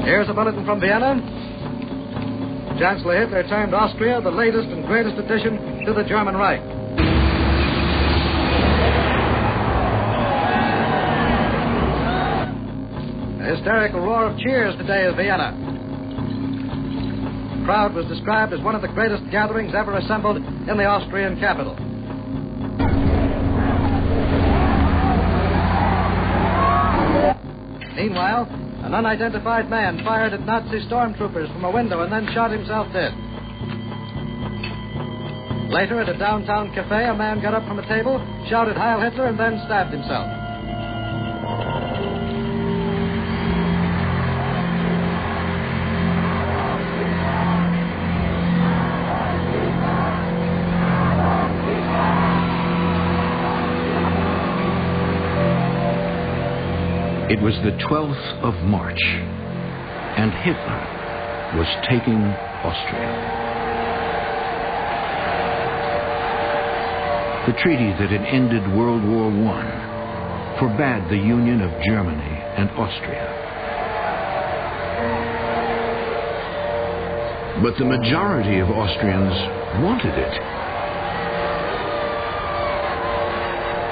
Here's a bulletin from Vienna. Chancellor Hitler termed Austria the latest and greatest addition to the German Reich. A hysterical roar of cheers today in Vienna. The crowd was described as one of the greatest gatherings ever assembled in the Austrian capital. Meanwhile, an unidentified man fired at Nazi stormtroopers from a window and then shot himself dead. Later, at a downtown cafe, a man got up from a table, shouted Heil Hitler, and then stabbed himself. It was the 12th of March, and Hitler was taking Austria. The treaty that had ended World War I forbade the union of Germany and Austria. But the majority of Austrians wanted it.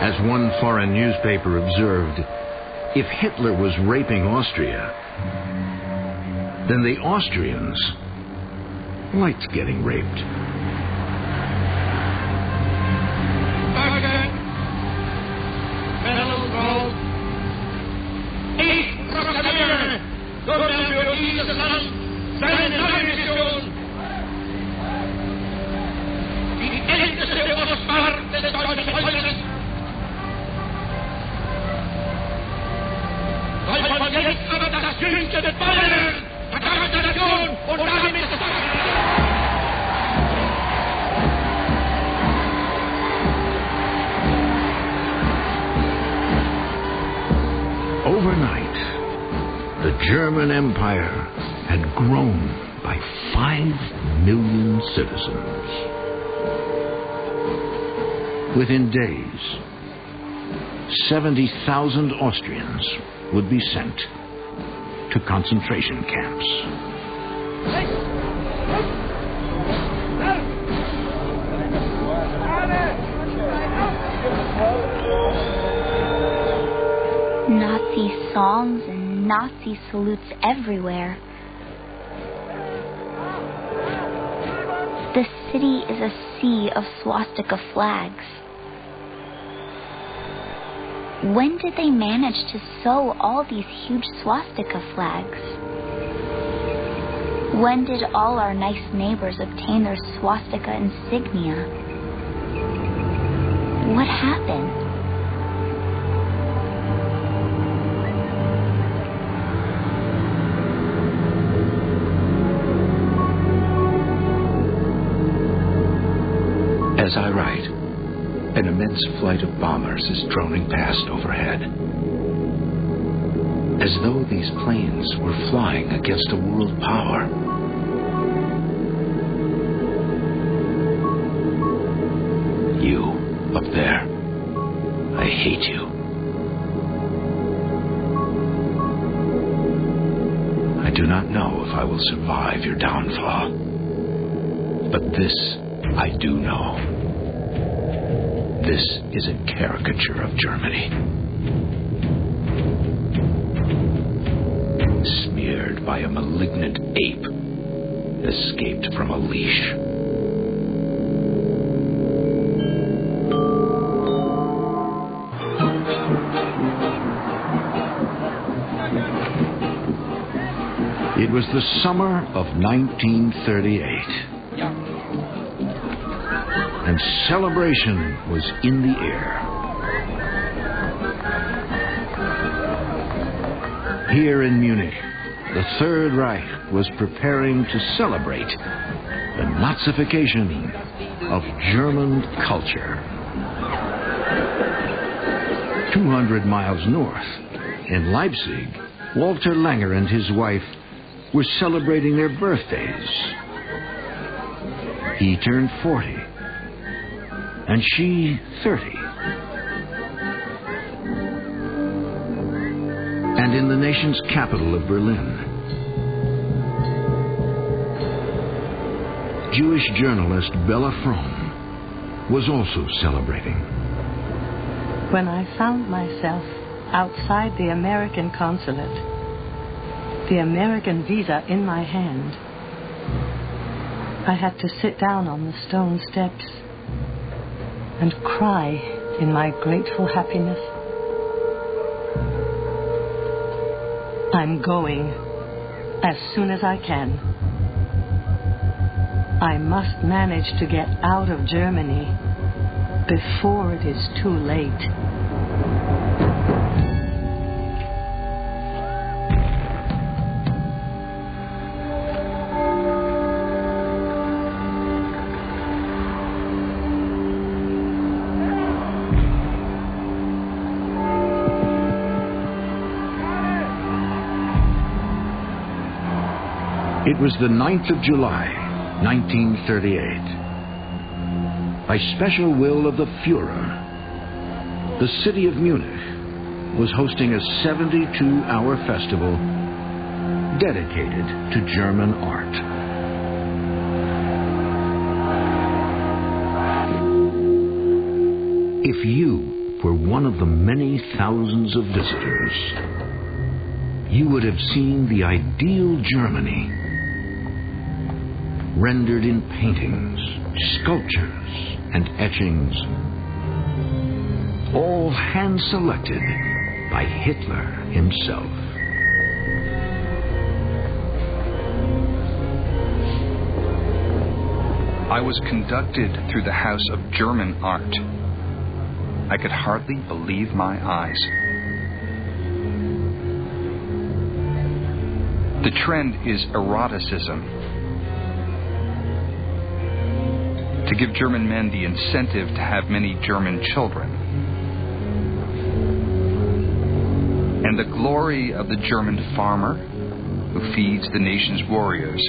As one foreign newspaper observed, if Hitler was raping Austria, then the Austrians liked getting raped. Ich proklamiere, sondern für dieses Land seine neue Mission. Die älteste Ostmark des deutschen Volkes soll von jetzt aber das jüngste Bayern, der Nation und damit Overnight, the German Empire had grown by 5 million citizens. Within days, 70,000 Austrians would be sent to concentration camps. Nazi songs and Nazi salutes everywhere. The city is a sea of swastika flags. When did they manage to sew all these huge swastika flags? When did all our nice neighbors obtain their swastika insignia? What happened? As I write, an immense flight of bombers is droning past overhead, as though these planes were flying against a world power. You, up there, I hate you. I do not know if I will survive your downfall, but this I do know. This is a caricature of Germany, smeared by a malignant ape escaped from a leash. It was the summer of 1938. And celebration was in the air. Here in Munich, the Third Reich was preparing to celebrate the Nazification of German culture. 200 miles north, in Leipzig, Walter Langer and his wife were celebrating their birthdays. He turned 40. And she 30. And in the nation's capital of Berlin, Jewish journalist Bella Fromm was also celebrating. When I found myself outside the American consulate, the American visa in my hand, I had to sit down on the stone steps and cry in my grateful happiness. I'm going as soon as I can. I must manage to get out of Germany before it is too late. It was the 9th of July, 1938. By special will of the Führer, the city of Munich was hosting a 72-hour festival dedicated to German art. If you were one of the many thousands of visitors, you would have seen the ideal Germany rendered in paintings, sculptures, and etchings, all hand-selected by Hitler himself. I was conducted through the House of German Art. I could hardly believe my eyes. The trend is eroticism. To give German men the incentive to have many German children. And the glory of the German farmer who feeds the nation's warriors.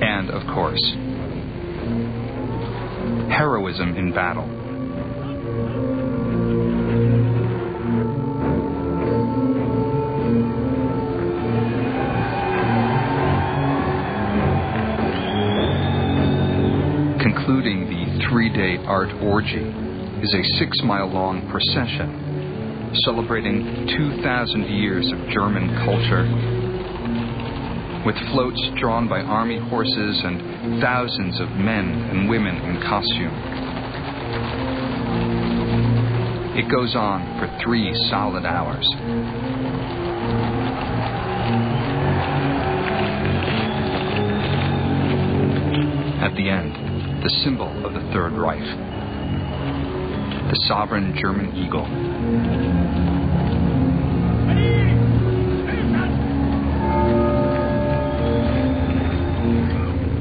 And, of course, heroism in battle. Concluding the 3-day art orgy is a 6-mile-long procession celebrating 2,000 years of German culture, with floats drawn by army horses and thousands of men and women in costume. It goes on for 3 solid hours. At the end, the symbol of the Third Reich, the sovereign German eagle.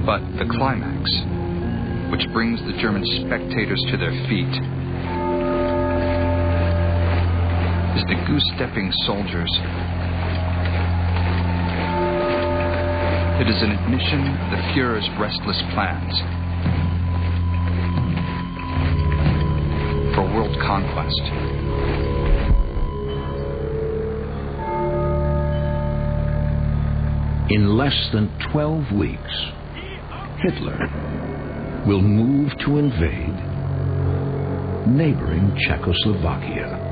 But the climax, which brings the German spectators to their feet, is the goose-stepping soldiers. It is an admission of the Führer's restless plans for world conquest. In less than 12 weeks, Hitler will move to invade neighboring Czechoslovakia.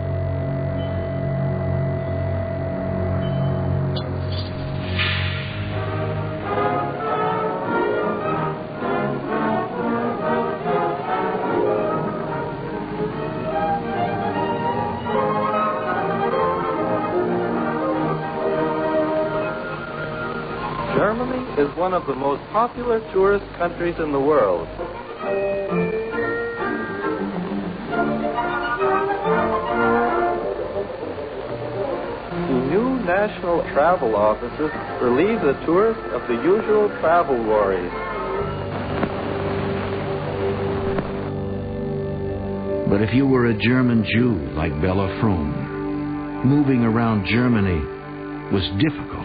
Germany is one of the most popular tourist countries in the world. The new national travel offices relieve the tourists of the usual travel worries. But if you were a German Jew like Bella Fromm, moving around Germany was difficult.